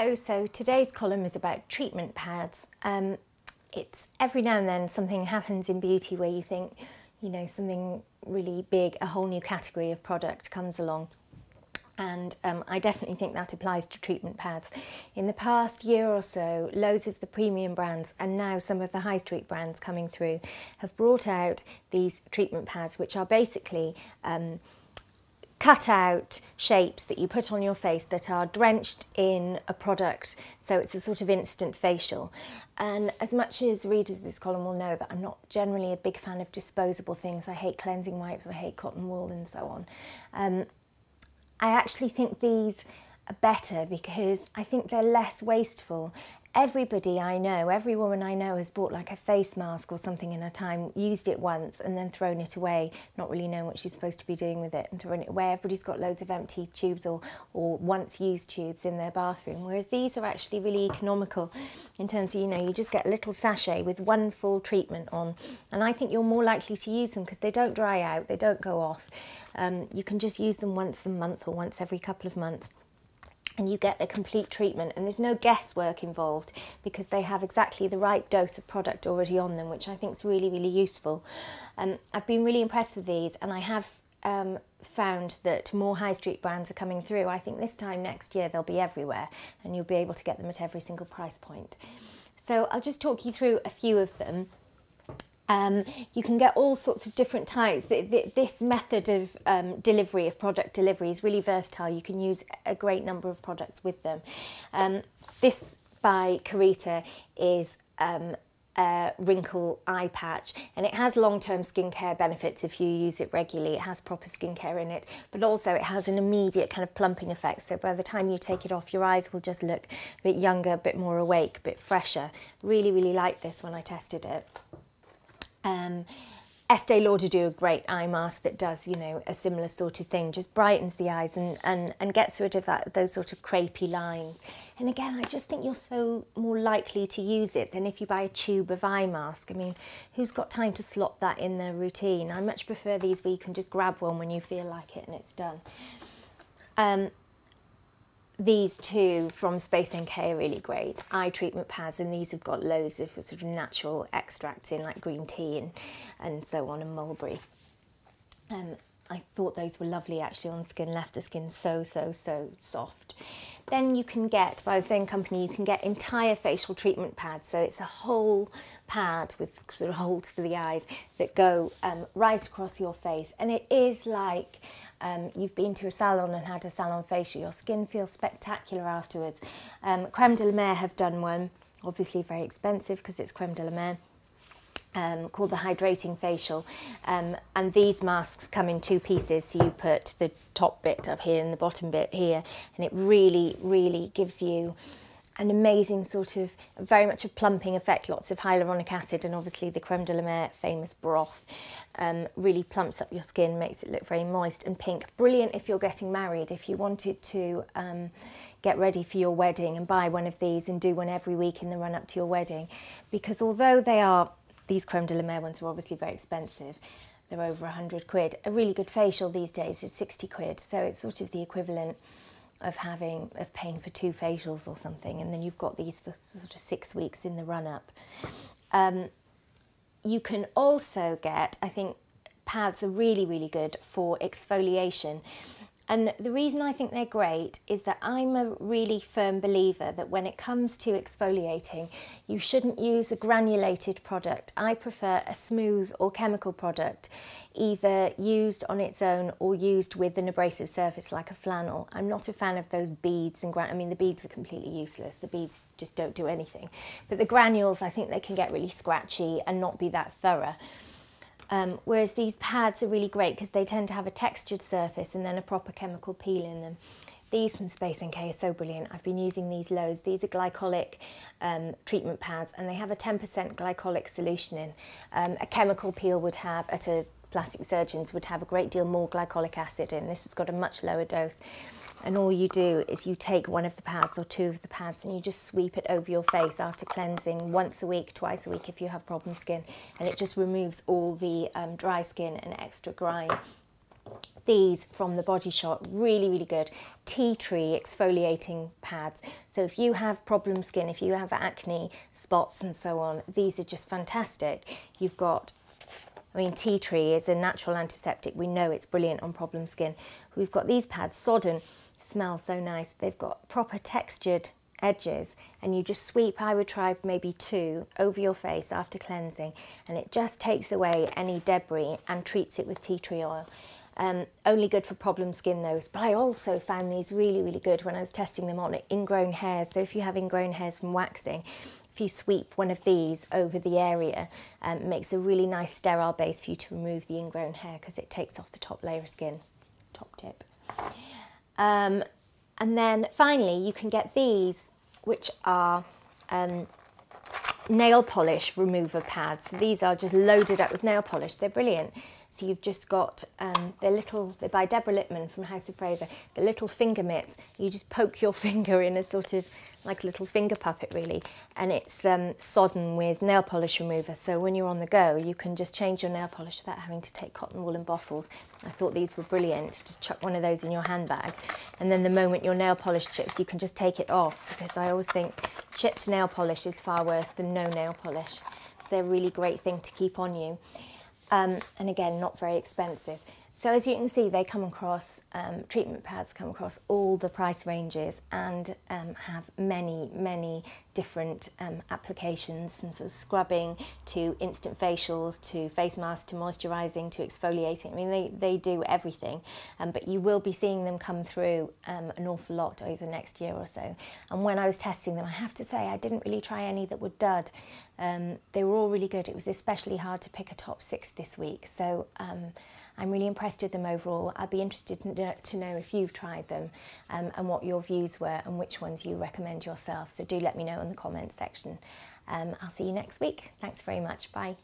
Hello, so today's column is about treatment pads. It's every now and then something happens in beauty where you think, you know, something really big, a whole new category of product comes along. And I definitely think that applies to treatment pads. In the past year or so, loads of the premium brands and now some of the high street brands coming through have brought out these treatment pads, which are basically cut out shapes that you put on your face that are drenched in a product, so it's a sort of instant facial. And as much as readers of this column will know that I'm not generally a big fan of disposable things, I hate cleansing wipes, I hate cotton wool and so on, I actually think these are better because I think they're less wasteful. Everybody I know, every woman I know has bought like a face mask or something in her time, used it once and then thrown it away, not really knowing what she's supposed to be doing with it and thrown it away. Everybody's got loads of empty tubes or once used tubes in their bathroom, whereas these are actually really economical in terms of, you know, you just get a little sachet with one full treatment on, and I think you're more likely to use them because they don't dry out, they don't go off. You can just use them once a month or once every couple of months, and you get a complete treatment, and there's no guesswork involved because they have exactly the right dose of product already on them, which I think is really, really useful. I've been really impressed with these, and I have found that more high street brands are coming through. I think this time next year they'll be everywhere and you'll be able to get them at every single price point. So I'll just talk you through a few of them. You can get all sorts of different types. This method of delivery, of product delivery, is really versatile. You can use a great number of products with them. This by Carita is a wrinkle eye patch, and it has long-term skincare benefits if you use it regularly. It has proper skincare in it, but also it has an immediate kind of plumping effect. So by the time you take it off, your eyes will just look a bit younger, a bit more awake, a bit fresher. Really, really liked this when I tested it. Estee Lauder do a great eye mask that does, you know, a similar sort of thing, just brightens the eyes and gets rid of those sort of crepey lines. And again, I just think you're so more likely to use it than if you buy a tube of eye mask. I mean, who's got time to slot that in their routine? I much prefer these where you can just grab one when you feel like it and it's done. These two from Space NK are really great, eye treatment pads, and these have got loads of sort of natural extracts in, like green tea and so on, and mulberry. I thought those were lovely actually on skin, left the skin so soft. Then you can get, by the same company, you can get entire facial treatment pads, so it's a whole pad with sort of holes for the eyes that go right across your face, and it is like you've been to a salon and had a salon facial. Your skin feels spectacular afterwards. Creme de la Mer have done one, obviously very expensive because it's creme de la Mer, called the hydrating facial, and these masks come in two pieces, so you put the top bit up here and the bottom bit here, and it really gives you an amazing sort of, very much a plumping effect, lots of hyaluronic acid, and obviously the creme de la Mer famous broth really plumps up your skin, makes it look very moist and pink. Brilliant if you're getting married, if you wanted to get ready for your wedding and buy one of these and do one every week in the run up to your wedding, because although these creme de la Mer ones are obviously very expensive, they're over 100 quid. A really good facial these days is 60 quid, so it's sort of the equivalent of paying for 2 facials or something, and then you've got these for sort of 6 weeks in the run-up. You can also get, I think pads are really good for exfoliation. And the reason I think they're great is that I'm a really firm believer that when it comes to exfoliating, you shouldn't use a granulated product. I prefer a smooth or chemical product, either used on its own or used with an abrasive surface like a flannel. I'm not a fan of those beads and I mean, the beads are completely useless. The beads just don't do anything. But the granules, I think they can get really scratchy and not be that thorough. Whereas these pads are really great because they tend to have a textured surface and then a proper chemical peel in them. These from Space NK are so brilliant. I've been using these loads. These are glycolic treatment pads, and they have a 10% glycolic solution in. A chemical peel would have, at a plastic surgeon's, would have a great deal more glycolic acid in. This has got a much lower dose. And all you do is you take one of the pads or 2 of the pads and you just sweep it over your face after cleansing once a week, twice a week if you have problem skin, and it just removes all the dry skin and extra grime. These from the Body Shop, really, really good. Tea tree exfoliating pads. So if you have problem skin, if you have acne, spots and so on, these are just fantastic. You've got, I mean, tea tree is a natural antiseptic. We know it's brilliant on problem skin. We've got these pads, Sodden, smell so nice. They've got proper textured edges, and you just sweep, I would try maybe 2 over your face after cleansing, and it just takes away any debris and treats it with tea tree oil. Only good for problem skin those, but I also found these really, really good when I was testing them on ingrown hairs. So if you have ingrown hairs from waxing, if you sweep one of these over the area, it makes a really nice sterile base for you to remove the ingrown hair, because it takes off the top layer of skin. Top tip. And then finally you can get these, which are nail polish remover pads. These are just loaded up with nail polish. They're brilliant. So you've just got, they're by Deborah Lippman from House of Fraser, the little finger mitts. You just poke your finger in a sort of, like a little finger puppet really, and it's sodden with nail polish remover. So when you're on the go, you can just change your nail polish without having to take cotton wool and bottles. I thought these were brilliant. Just chuck one of those in your handbag, and then the moment your nail polish chips, you can just take it off, because I always think chipped nail polish is far worse than no nail polish. So they're a really great thing to keep on you. And again, not very expensive. So as you can see, they come across, treatment pads come across all the price ranges, and have many, many different applications, from sort of scrubbing to instant facials to face masks to moisturising to exfoliating. I mean, they do everything, but you will be seeing them come through an awful lot over the next year or so. And when I was testing them, I have to say I didn't really try any that were dud. They were all really good. It was especially hard to pick a top 6 this week. So I'm really impressed with them overall. I'd be interested to know if you've tried them and what your views were and which ones you recommend yourself. So do let me know in the comments section. I'll see you next week. Thanks very much. Bye.